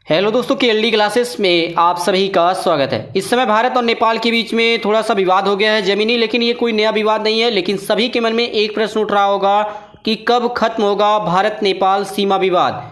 Hello दोस्तों, KLD classes में आप सभी का स्वागत है। इस समय भारत और नेपाल के बीच में थोड़ा सा विवाद हो गया है जमीनी, लेकिन ये कोई नया विवाद नहीं है। लेकिन सभी के मन में एक प्रश्न उठ रहा होगा कि कब खत्म होगा भारत नेपाल सीमा विवाद।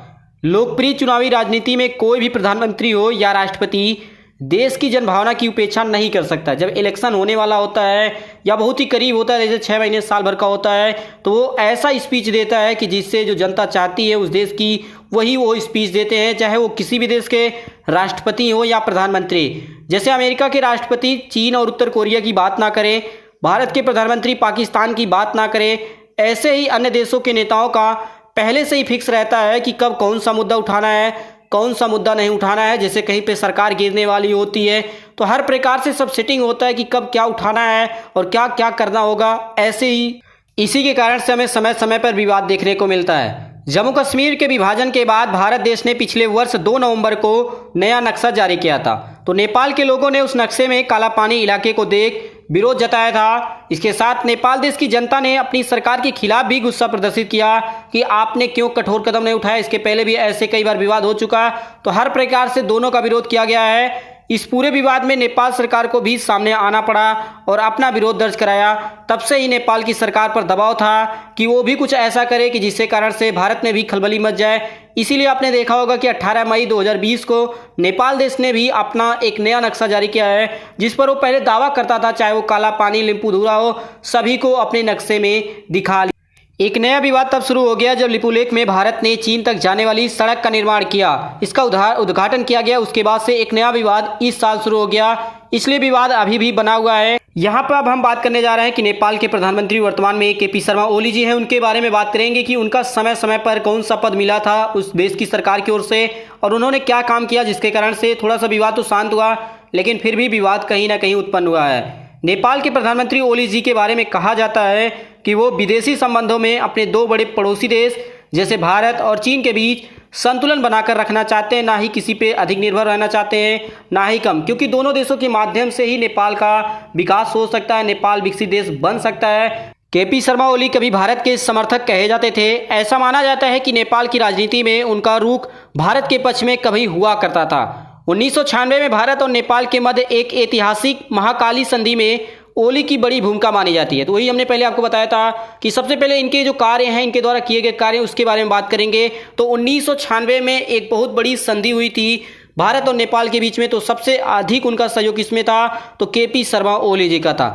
लोकप्रिय चुनावी राजनीति में कोई भी प्रधानमंत्री हो या राष्ट्रपति देश की जनभावना की उपेक्षा नहीं कर सकता। जब इलेक्शन होने वाला होता है या बहुत ही करीब होता है, जैसे 6 महीने साल भर का होता है, तो वो ऐसा स्पीच देता है कि जिससे जो जनता चाहती है उस देश की वही वो स्पीच देते हैं, चाहे वो किसी भी देश के राष्ट्रपति हो या प्रधानमंत्री। जैसे अमेरिका के राष्ट्रपति चीन और उत्तर कोरिया की बात ना करें, भारत के प्रधानमंत्री पाकिस्तान की बात ना करें, ऐसे ही अन्य देशों के नेताओं का पहले से ही फिक्स रहता है कि कब कौन सा मुद्दा उठाना है, कौन सा मुद्दा नहीं उठाना है। जैसे कहीं पे सरकार गिरने वाली होती है तो हर प्रकार से सब सेटिंग होता है कि कब क्या उठाना है और क्या क्या करना होगा। ऐसे ही इसी के कारण से हमें समय समय पर विवाद देखने को मिलता है। जम्मू कश्मीर के विभाजन के बाद भारत देश ने पिछले वर्ष 2 नवंबर को नया नक्शा जारी किया था। तो नेपाल के लोगों ने उस नक्शे में काला पानी इलाके को देख विरोध जताया था। इसके साथ नेपाल देश की जनता ने अपनी सरकार के खिलाफ भी गुस्सा प्रदर्शित किया कि आपने क्यों कठोर कदम नहीं उठाया। इसके पहले भी ऐसे कई बार विवाद हो चुका, तो हर प्रकार से दोनों का विरोध किया गया है। इस पूरे विवाद में नेपाल सरकार को भी सामने आना पड़ा और अपना विरोध दर्ज कराया। तब से ही नेपाल की सरकार पर दबाव था कि वो भी कुछ ऐसा करे कि जिससे कारण से भारत में भी खलबली मच जाए। इसीलिए आपने देखा होगा कि 18 मई 2020 को नेपाल देश ने भी अपना एक नया नक्शा जारी किया है, जिस पर वो पहले दावा करता था, चाहे वो काला पानी लिम्पुधुरा हो, सभी को अपने नक्शे में दिखा लिया। एक नया विवाद तब शुरू हो गया जब लिपुलेख में भारत ने चीन तक जाने वाली सड़क का निर्माण किया, इसका उद्घाटन किया गया। उसके बाद से एक नया विवाद इस साल शुरू हो गया, इसलिए विवाद अभी भी बना हुआ है। यहाँ पर अब हम बात करने जा रहे हैं कि नेपाल के प्रधानमंत्री वर्तमान में केपी शर्मा ओली जी हैं, उनके बारे में बात करेंगे कि उनका समय समय पर कौन सा पद मिला था उस देश की सरकार की ओर से और उन्होंने क्या काम किया, जिसके कारण से थोड़ा सा विवाद तो शांत हुआ, लेकिन फिर भी विवाद कहीं ना कहीं उत्पन्न हुआ है। नेपाल के प्रधानमंत्री ओली जी के बारे में कहा जाता है कि वो विदेशी संबंधों में अपने 2 बड़े पड़ोसी देश जैसे भारत और चीन के बीच संतुलन बनाकर रखना चाहते हैं। ना ही किसी पे अधिक निर्भर रहना चाहते हैं, ना ही कम, क्योंकि दोनों देशों के माध्यम से ही नेपाल का विकास हो सकता है, नेपाल विकसित देश बन सकता है। केपी शर्मा ओली कभी भारत के समर्थक कहे जाते थे। ऐसा माना जाता है कि नेपाल की राजनीति में उनका रुख भारत के पक्ष में कभी हुआ करता था। 1996 में भारत और नेपाल के मध्य एक ऐतिहासिक महाकाली संधि में ओली की बड़ी भूमिका मानी जाती है। तो वही हमने पहले आपको बताया था कि सबसे पहले इनके जो कार्य हैं, इनके द्वारा किए गए कार्य, उसके बारे में बात करेंगे। तो 1996 में एक बहुत बड़ी संधि हुई थी भारत और नेपाल के बीच में। तो सबसे अधिक उनका सहयोग किसमें था, तो केपी शर्मा ओली जी का था।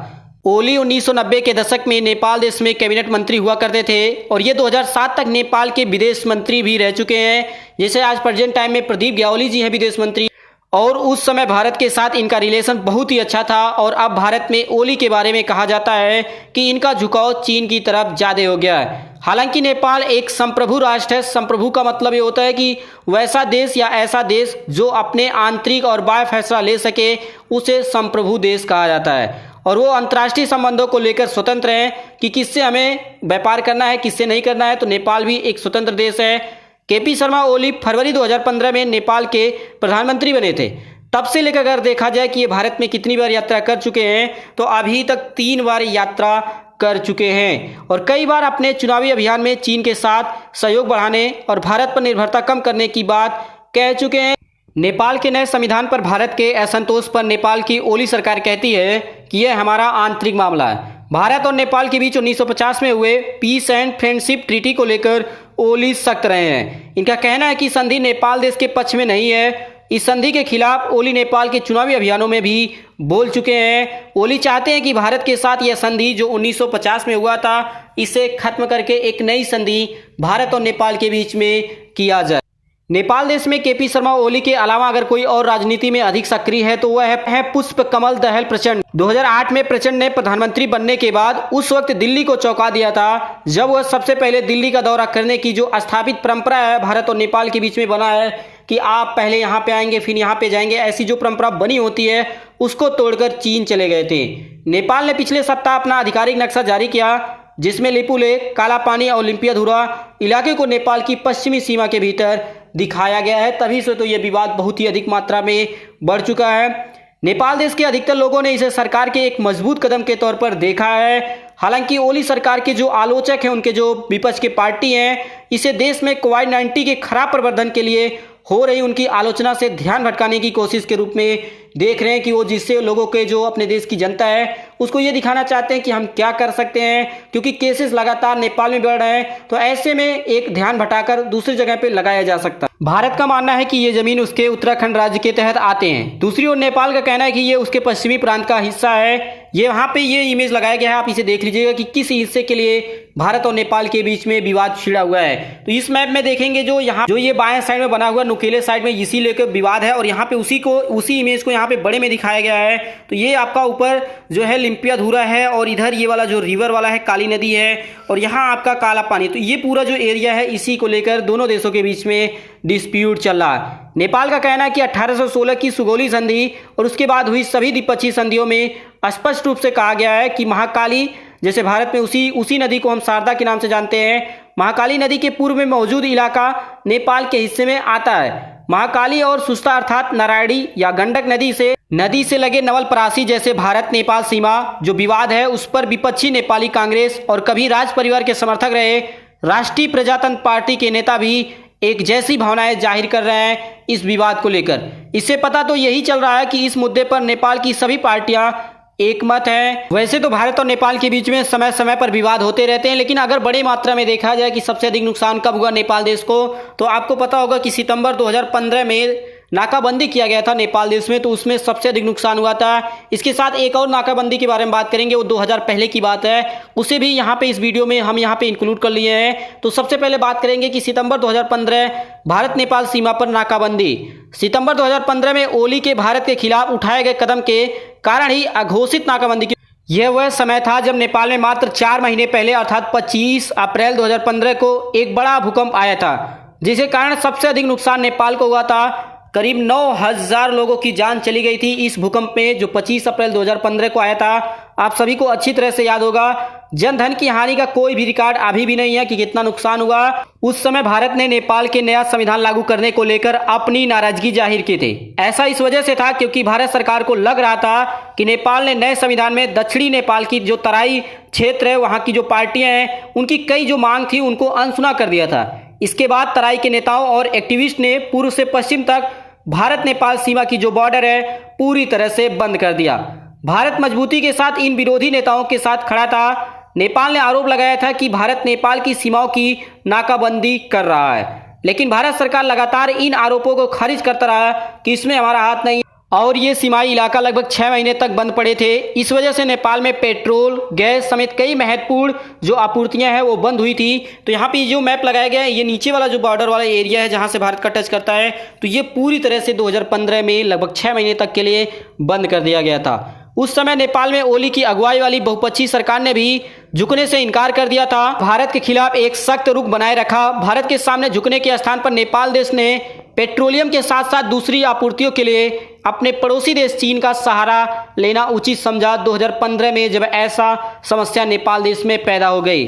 ओली 1990 के दशक में नेपाल देश में कैबिनेट मंत्री हुआ करते थे और ये 2007 तक नेपाल के विदेश मंत्री भी रह चुके हैं। जैसे आज प्रेजेंट टाइम में प्रदीप ग्यावाली जी हैं विदेश मंत्री, और उस समय भारत के साथ इनका रिलेशन बहुत ही अच्छा था। और अब भारत में ओली के बारे में कहा जाता है कि इनका झुकाव चीन की तरफ ज़्यादा हो गया है। हालांकि नेपाल एक संप्रभु राष्ट्र है। संप्रभु का मतलब ये होता है कि वैसा देश या ऐसा देश जो अपने आंतरिक और बाह्य फैसला ले सके, उसे संप्रभु देश कहा जाता है। और वो अंतर्राष्ट्रीय संबंधों को लेकर स्वतंत्र हैं कि किससे हमें व्यापार करना है, किससे नहीं करना है। तो नेपाल भी एक स्वतंत्र देश है। केपी शर्मा ओली फरवरी 2015 में नेपाल के प्रधानमंत्री बने थे। तब से लेकर अगर देखा जाए कि ये भारत में कितनी बार यात्रा कर चुके हैं, तो अभी तक 3 बार यात्रा कर चुके हैं और कई बार अपने चुनावी अभियान में चीन के साथ सहयोग बढ़ाने और भारत पर निर्भरता कम करने की बात कह चुके हैं। नेपाल के नए संविधान पर भारत के असंतोष पर नेपाल की ओली सरकार कहती है कि यह हमारा आंतरिक मामला है। भारत और नेपाल के बीच 1950 में हुए पीस एंड फ्रेंडशिप ट्रीटी को लेकर ओली सख्त रहे हैं। इनका कहना है कि संधि नेपाल देश के पक्ष में नहीं है। इस संधि के खिलाफ ओली नेपाल के चुनावी अभियानों में भी बोल चुके हैं। ओली चाहते हैं कि भारत के साथ यह संधि जो 1950 में हुआ था, इसे खत्म करके एक नई संधि भारत और नेपाल के बीच में किया जाए। नेपाल देश में केपी शर्मा ओली के अलावा अगर कोई और राजनीति में अधिक सक्रिय है तो वह है पुष्प कमल दहल प्रचंड। 2008 में प्रचंड ने प्रधानमंत्री बनने के बाद उस वक्त दिल्ली को चौंका दिया था, जब वह सबसे पहले दिल्ली का दौरा करने की जो स्थापित परंपरा है भारत और नेपाल के बीच में बना है कि आप पहले यहाँ पे आएंगे फिर यहाँ पे जाएंगे, ऐसी जो परंपरा बनी होती है उसको तोड़कर चीन चले गए थे। नेपाल ने पिछले सप्ताह अपना आधिकारिक नक्शा जारी किया, जिसमें लिपुलेख, काला पानी और लिम्पियाधुरा इलाके को नेपाल की पश्चिमी सीमा के भीतर दिखाया गया है। तभी से तो ये विवाद बहुत ही अधिक मात्रा में बढ़ चुका है। नेपाल देश के अधिकतर लोगों ने इसे सरकार के एक मजबूत कदम के तौर पर देखा है। हालांकि ओली सरकार के जो आलोचक हैं, उनके जो विपक्ष के पार्टी हैं, इसे देश में कोविड-19 के खराब प्रबंधन के लिए हो रही उनकी आलोचना से ध्यान भटकाने की कोशिश के रूप में देख रहे हैं कि वो जिससे लोगों के जो अपने देश की जनता है उसको ये दिखाना चाहते हैं कि हम क्या कर सकते हैं, क्योंकि केसेस लगातार नेपाल में बढ़ रहे हैं। तो ऐसे में एक ध्यान भटाकर दूसरी जगह पे लगाया जा सकता है। भारत का मानना है कि ये जमीन उसके उत्तराखंड राज्य के तहत आते हैं। दूसरी ओर नेपाल का कहना है कि ये उसके पश्चिमी प्रांत का हिस्सा है। ये वहाँ पे ये इमेज लगाया गया है, आप इसे देख लीजिएगा कि किस हिस्से के लिए भारत और नेपाल के बीच में विवाद छिड़ा हुआ है। तो इस मैप में देखेंगे जो यहाँ जो ये बाएं साइड में बना हुआ नुकीले साइड में इसी लेकर विवाद है, और यहाँ पे उसी इमेज को यहाँ पे बड़े में दिखाया गया है। तो ये आपका ऊपर जो है लिम्पियाधुरा है, और इधर ये वाला जो रिवर वाला है काली नदी है, और यहाँ आपका काला पानी। तो ये पूरा जो एरिया है इसी को लेकर दोनों देशों के बीच में डिस्प्यूट चल रहा है। नेपाल का कहना है कि 1816 की सुगौली संधि और उसके बाद हुई सभी द्विपक्षीय संधियों में स्पष्ट रूप से कहा गया है कि महाकाली, जैसे भारत में उसी नदी को हम शारदा के नाम से जानते हैं, महाकाली नदी के पूर्व में मौजूद इलाका नेपाल के हिस्से में आता है। महाकाली और सुस्ता अर्थात नारायणी या गंडक नदी से लगे नवलपरासी जैसे भारत नेपाल सीमा जो विवाद है उस पर विपक्षी नेपाली कांग्रेस और कभी राज परिवार के समर्थक रहे राष्ट्रीय प्रजातंत्र पार्टी के नेता भी एक जैसी भावनाएं जाहिर कर रहे हैं इस विवाद को लेकर। इससे पता तो यही चल रहा है कि इस मुद्दे पर नेपाल की सभी पार्टियां एकमत है। वैसे तो भारत और नेपाल के बीच में समय समय पर विवाद होते रहते हैं, लेकिन अगर बड़ी मात्रा में देखा जाए कि सबसे अधिक नुकसान कब हुआ नेपाल देश को, तो आपको पता होगा कि सितंबर 2015 में नाकाबंदी किया गया था नेपाल देश में, तो उसमें सबसे अधिक नुकसान हुआ था। इसके साथ एक और नाकाबंदी के बारे में बात करेंगे, वो 2000 पहले की बात है, उसे भी यहाँ पे इस वीडियो में हम यहाँ पे इंक्लूड कर लिए हैं। तो सबसे पहले बात करेंगे कि सितंबर 2015 भारत नेपाल सीमा पर नाकाबंदी। सितंबर 2015 में ओली के भारत के खिलाफ उठाए गए कदम के कारण ही अघोषित नाकाबंदी की। यह वह समय था जब नेपाल में मात्र 4 महीने पहले अर्थात 25 अप्रैल 2015 को एक बड़ा भूकंप आया था, जिसके कारण सबसे अधिक नुकसान नेपाल को हुआ था। करीब 9000 लोगों की जान चली गई थी इस भूकंप में जो 25 अप्रैल 2015 को आया था। आप सभी को अच्छी तरह से याद होगा। जनधन की हानि का कोई भी रिकॉर्ड अभी भी नहीं है कि कितना नुकसान हुआ। उस समय भारत ने नेपाल के नया संविधान लागू करने को लेकर अपनी नाराजगी जाहिर की थी। ऐसा इस वजह से था क्योंकि भारत सरकार को लग रहा था कि नेपाल ने नए संविधान में दक्षिणी नेपाल की जो तराई क्षेत्र है वहाँ की जो पार्टियां हैं उनकी कई जो मांग थी उनको अनसुना कर दिया था। इसके बाद तराई के नेताओं और एक्टिविस्ट ने पूर्व से पश्चिम तक भारत नेपाल सीमा की जो बॉर्डर है पूरी तरह से बंद कर दिया। भारत मजबूती के साथ इन विरोधी नेताओं के साथ खड़ा था। नेपाल ने आरोप लगाया था कि भारत नेपाल की सीमाओं की नाकाबंदी कर रहा है, लेकिन भारत सरकार लगातार इन आरोपों को खारिज करता रहा कि इसमें हमारा हाथ नहीं, और ये सीमाई इलाका लगभग 6 महीने तक बंद पड़े थे। इस वजह से नेपाल में पेट्रोल, गैस समेत कई महत्वपूर्ण जो आपूर्तियां हैं वो बंद हुई थी। तो यहाँ पे जो मैप लगाया गया है, ये नीचे वाला जो बॉर्डर वाला एरिया है जहाँ से भारत का टच करता है, तो ये पूरी तरह से 2015 में लगभग 6 महीने तक के लिए बंद कर दिया गया था। उस समय नेपाल में ओली की अगुवाई वाली बहुपक्षीय सरकार ने भी झुकने से इनकार कर दिया था। भारत के खिलाफ एक सख्त रुख बनाए रखा। भारत के सामने झुकने के स्थान पर नेपाल देश ने पेट्रोलियम के साथ साथ दूसरी आपूर्तियों के लिए अपने पड़ोसी देश चीन का सहारा लेना उचित समझा 2015 में, जब ऐसा समस्या नेपाल देश में पैदा हो गई।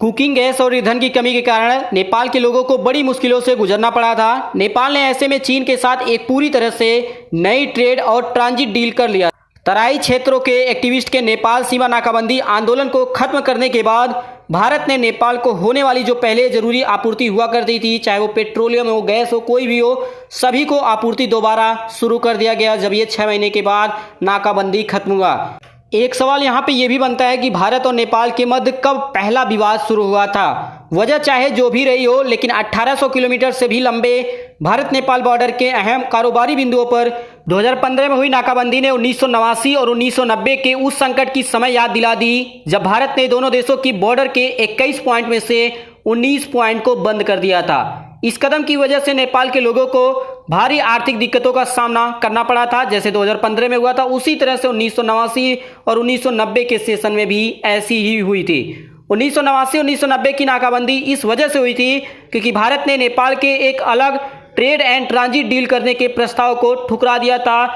कुकिंग गैस और ईंधन की कमी के कारण नेपाल के लोगों को बड़ी मुश्किलों से गुजरना पड़ा था। नेपाल ने ऐसे में चीन के साथ एक पूरी तरह से नई ट्रेड और ट्रांजिट डील कर लिया। तराई क्षेत्रों के एक्टिविस्ट के नेपाल सीमा नाकाबंदी आंदोलन को खत्म करने के बाद भारत ने नेपाल को होने वाली जो पहले जरूरी आपूर्ति हुआ करती थी, चाहे वो पेट्रोलियम हो, गैस हो, कोई भी हो, सभी को आपूर्ति दोबारा शुरू कर दिया गया जब ये 6 महीने के बाद नाकाबंदी खत्म हुआ। एक सवाल यहाँ पे ये भी बनता है कि भारत और नेपाल के मध्य कब पहला विवाद शुरू हुआ था। वजह चाहे जो भी रही हो, लेकिन 1800 किलोमीटर से भी लंबे भारत नेपाल बॉर्डर के अहम कारोबारी बिंदुओं पर 2015 में हुई नाकाबंदी ने 1989 और 1990 के उस संकट की समय याद दिला दी जब भारत ने दोनों देशों की बॉर्डर के 21 पॉइंट में से 19 पॉइंट को बंद कर दिया था। इस कदम की वजह से नेपाल के लोगों को भारी आर्थिक दिक्कतों का सामना करना पड़ा था। जैसे 2015 में हुआ था, उसी तरह से 1989 और 1990 के सेशन में भी ऐसी ही हुई थी। 1989-1990 की नाकाबंदी इस वजह से हुई थी क्योंकि भारत ने नेपाल के एक अलग ट्रेड एंड ट्रांजिट डील करने के प्रस्ताव को ठुकरा दिया था,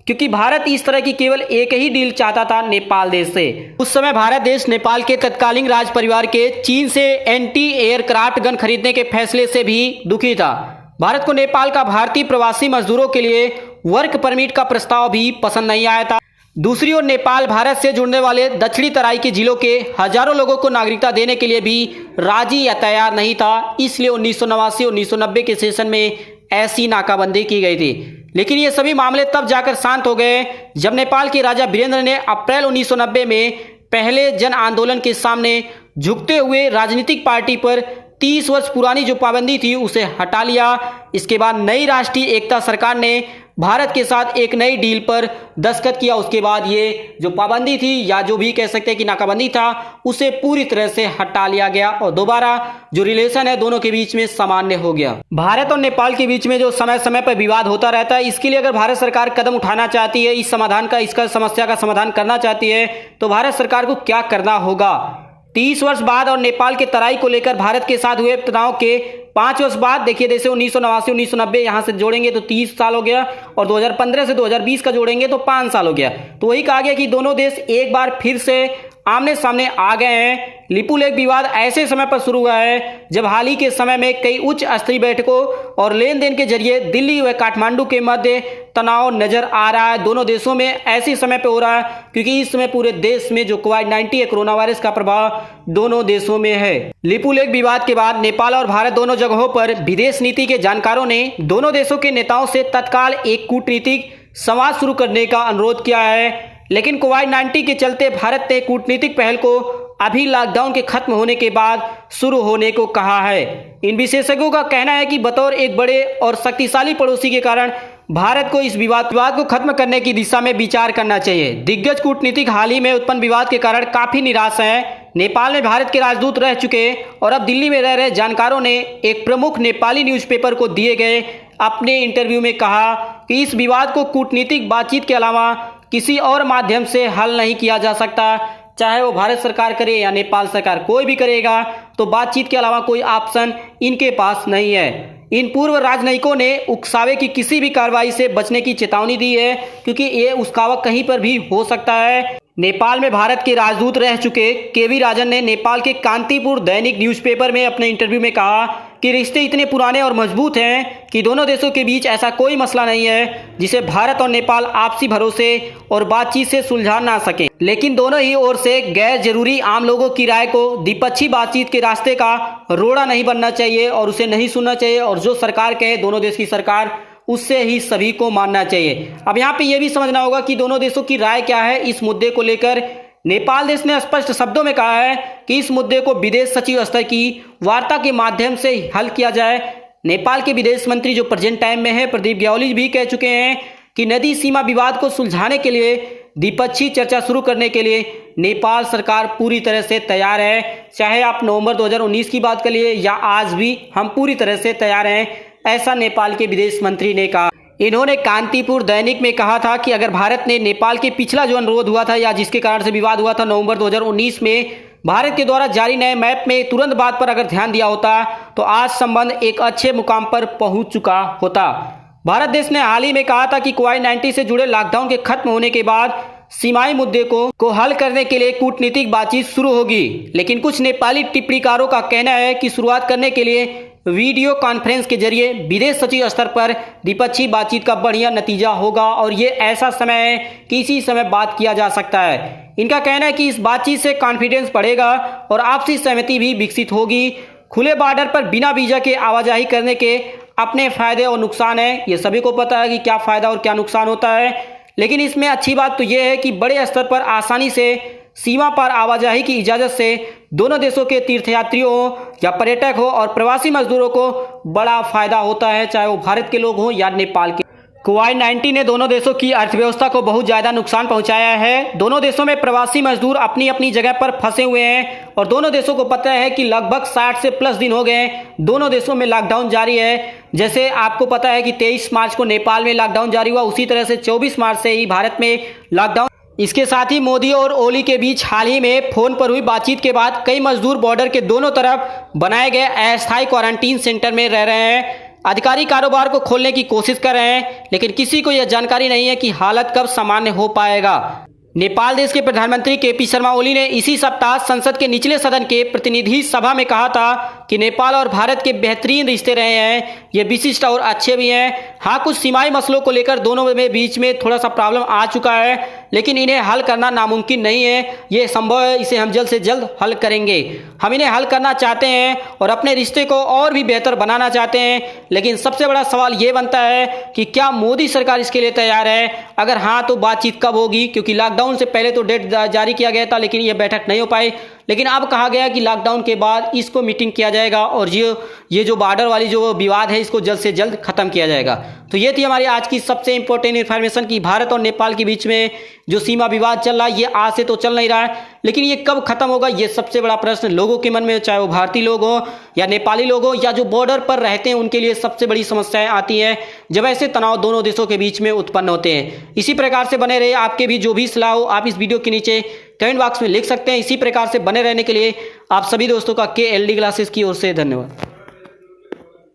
क्योंकि भारत इस तरह की केवल एक ही डील चाहता था नेपाल देश से। उस समय भारत देश नेपाल के तत्कालीन राज परिवार के चीन से एंटी एयरक्राफ्ट गन खरीदने के फैसले से भी दुखी था। भारत को नेपाल का भारतीय प्रवासी मजदूरों के लिए वर्क परमिट का प्रस्ताव भी पसंद नहीं आया था। दूसरी ओर नेपाल भारत से जुड़ने वाले दक्षिणी तराई के जिलों के हजारों लोगों को नागरिकता देने के लिए भी राजी या तैयार नहीं था। इसलिए 1989 और 1990 के सेशन में ऐसी नाकाबंदी की गई थी। लेकिन ये सभी मामले तब जाकर शांत हो गए जब नेपाल के राजा वीरेंद्र ने अप्रैल 1990 में पहले जन आंदोलन के सामने झुकते हुए राजनीतिक पार्टी पर 30 वर्ष पुरानी जो पाबंदी थी उसे हटा लिया। इसके बाद नई राष्ट्रीय एकता सरकार ने भारत के साथ एक नई डील पर दस्तखत किया। उसके बाद ये जो पाबंदी थी या जो भी कह सकते हैं कि नाकाबंदी था उसे पूरी तरह से हटा लिया गया और दोबारा जो रिलेशन है दोनों के बीच में सामान्य हो गया। भारत और नेपाल के बीच में जो समय समय पर विवाद होता रहता है, इसके लिए अगर भारत सरकार कदम उठाना चाहती है, इसका समस्या का समाधान करना चाहती है, तो भारत सरकार को क्या करना होगा। 30 वर्ष बाद और नेपाल के तराई को लेकर भारत के साथ हुए तनाव के 5 वर्ष बाद देखिए, जैसे 1989 1990 यहाँ से जोड़ेंगे तो 30 साल हो गया और 2015 से 2020 का जोड़ेंगे तो 5 साल हो गया। तो वही कहा गया कि दोनों देश एक बार फिर से आमने सामने आ गए हैं। लिपुलेख विवाद ऐसे समय पर शुरू हुआ है जब हाल ही के समय में कई उच्च स्तरीय बैठकों और लेन देन के जरिए दिल्ली व काठमांडू के मध्य तनाव नजर आ रहा है। दोनों देशों में ऐसे समय पे हो रहा है क्योंकि इस समय पूरे देश में जो कोविड-19 कोरोना वायरस का प्रभाव दोनों देशों में है। लिपुलेख विवाद के बाद नेपाल और भारत दोनों जगहों पर विदेश नीति के जानकारों ने दोनों देशों के नेताओं से तत्काल एक कूटनीतिक संवाद शुरू करने का अनुरोध किया है। लेकिन कोविड-19 के चलते भारत ने कूटनीतिक पहल को अभी लॉकडाउन के खत्म होने के बाद शुरू होने को कहा है। इन विशेषज्ञों का कहना है कि बतौर एक बड़े और शक्तिशाली पड़ोसी के कारण भारत को इस विवाद को खत्म करने की दिशा में विचार करना चाहिए। दिग्गज कूटनीतिक हाल ही में उत्पन्न विवाद के कारण काफी निराश हैं। नेपाल में भारत के राजदूत रह चुके और अब दिल्ली में रह रहे जानकारों ने एक प्रमुख नेपाली न्यूज़पेपर को दिए गए अपने इंटरव्यू में कहा कि इस विवाद को कूटनीतिक बातचीत के अलावा किसी और माध्यम से हल नहीं किया जा सकता। चाहे वो भारत सरकार करे या नेपाल सरकार, कोई भी करेगा तो बातचीत के अलावा कोई ऑप्शन इनके पास नहीं है। इन पूर्व राजनयिकों ने उकसावे की किसी भी कार्रवाई से बचने की चेतावनी दी है क्योंकि ये उकसावा कहीं पर भी हो सकता है। नेपाल में भारत के राजदूत रह चुके केवी राजन ने नेपाल के कांतिपुर दैनिक न्यूज़पेपर में अपने इंटरव्यू में कहा कि रिश्ते इतने पुराने और मजबूत हैं कि दोनों देशों के बीच ऐसा कोई मसला नहीं है जिसे भारत और नेपाल आपसी भरोसे और बातचीत से सुलझा ना सके। लेकिन दोनों ही ओर से गैर जरूरी आम लोगों की राय को द्विपक्षीय बातचीत के रास्ते का रोड़ा नहीं बनना चाहिए और उसे नहीं सुनना चाहिए और जो सरकार कहे दोनों देश की सरकार उससे ही सभी को मानना चाहिए। अब यहाँ पे ये भी समझना होगा कि दोनों देशों की राय क्या है इस मुद्दे को लेकर। नेपाल देश ने स्पष्ट शब्दों में कहा है कि इस मुद्दे को विदेश सचिव स्तर की वार्ता के माध्यम से हल किया जाए। नेपाल के विदेश मंत्री जो प्रेजेंट टाइम में है प्रदीप ग्यावाली भी कह चुके हैं कि नदी सीमा विवाद को सुलझाने के लिए द्विपक्षीय चर्चा शुरू करने के लिए नेपाल सरकार पूरी तरह से तैयार है। चाहे आप नवंबर 2019 की बात करिए या आज भी हम पूरी तरह से तैयार हैं, ऐसा नेपाल के विदेश मंत्री ने कहा। इन्होंने कांतिपुर दैनिक में कहा था कि अगर भारत ने नेपाल के पिछला जो अनुरोध हुआ था या जिसके कारण से विवाद हुआ था नवंबर 2019 में भारत के द्वारा जारी नए मैप में तुरंत बात पर अगर ध्यान दिया होता तो आज संबंध एक अच्छे मुकाम पर पहुंच चुका होता। भारत देश ने हाल ही में कहा था कि कोविड-19 से जुड़े लॉकडाउन के खत्म होने के बाद सीमाई मुद्दे को हल करने के लिए कूटनीतिक बातचीत शुरू होगी। लेकिन कुछ नेपाली टिप्पणीकारों का कहना है कि शुरुआत करने के लिए वीडियो कॉन्फ्रेंस के जरिए विदेश सचिव स्तर पर द्विपक्षीय बातचीत का बढ़िया नतीजा होगा और ये ऐसा समय है कि इसी समय बात किया जा सकता है। इनका कहना है कि इस बातचीत से कॉन्फिडेंस बढ़ेगा और आपसी सहमति भी विकसित होगी। खुले बॉर्डर पर बिना वीजा के आवाजाही करने के अपने फायदे और नुकसान है, ये सभी को पता है कि क्या फायदा और क्या नुकसान होता है। लेकिन इसमें अच्छी बात तो यह है कि बड़े स्तर पर आसानी से सीमा पार आवाजाही की इजाज़त से दोनों देशों के तीर्थयात्रियों हो या पर्यटक हो और प्रवासी मजदूरों को बड़ा फायदा होता है, चाहे वो भारत के लोग हों या नेपाल के। कोविड-19 ने दोनों देशों की अर्थव्यवस्था को बहुत ज़्यादा नुकसान पहुंचाया है। दोनों देशों में प्रवासी मजदूर अपनी अपनी जगह पर फंसे हुए हैं और दोनों देशों को पता है कि लगभग 60 से प्लस दिन हो गए दोनों देशों में लॉकडाउन जारी है। जैसे आपको पता है कि 23 मार्च को नेपाल में लॉकडाउन जारी हुआ, उसी तरह से 24 मार्च से ही भारत में लॉकडाउन। इसके साथ ही मोदी और ओली के बीच हाल ही में फोन पर हुई बातचीत के बाद कई मजदूर बॉर्डर के दोनों तरफ बनाए गए अस्थायी क्वारंटीन सेंटर में रह रहे हैं। अधिकारी कारोबार को खोलने की कोशिश कर रहे हैं, लेकिन किसी को यह जानकारी नहीं है कि हालत कब सामान्य हो पाएगा। नेपाल देश के प्रधानमंत्री केपी शर्मा ओली ने इसी सप्ताह संसद के निचले सदन के प्रतिनिधि सभा में कहा था कि नेपाल और भारत के बेहतरीन रिश्ते रहे हैं, ये विशिष्ट और अच्छे भी हैं। हाँ, कुछ सीमाई मसलों को लेकर दोनों में बीच में थोड़ा सा प्रॉब्लम आ चुका है, लेकिन इन्हें हल करना नामुमकिन नहीं है, ये संभव है, इसे हम जल्द से जल्द हल करेंगे। हम इन्हें हल करना चाहते हैं और अपने रिश्ते को और भी बेहतर बनाना चाहते हैं, लेकिन सबसे बड़ा सवाल ये बनता है कि क्या मोदी सरकार इसके लिए तैयार है? अगर हाँ तो बातचीत कब होगी? क्योंकि लॉकडाउन से पहले तो डेट जारी किया गया था, लेकिन ये बैठक नहीं हो पाई। लेकिन अब कहा गया कि लॉकडाउन के बाद इसको मीटिंग किया जाएगा और ये जो बॉर्डर वाली जो विवाद है इसको जल्द से जल्द खत्म किया जाएगा। तो ये थी हमारी आज की सबसे इंपॉर्टेंट इन्फॉर्मेशन कि भारत और नेपाल के बीच में जो सीमा विवाद चल रहा है ये आज से तो चल नहीं रहा है, लेकिन ये कब खत्म होगा ये सबसे बड़ा प्रश्न लोगों के मन में, चाहे वो भारतीय लोग हो या नेपाली लोग हो या जो बॉर्डर पर रहते हैं, उनके लिए सबसे बड़ी समस्याएं आती हैं जब ऐसे तनाव दोनों देशों के बीच में उत्पन्न होते हैं। इसी प्रकार से बने रहे, आपके भी जो भी सलाह हो आप इस वीडियो के नीचे कमेंट बॉक्स में लिख सकते हैं। इसी प्रकार से बने रहने के लिए आप सभी दोस्तों का KLD क्लासेस की ओर से धन्यवाद।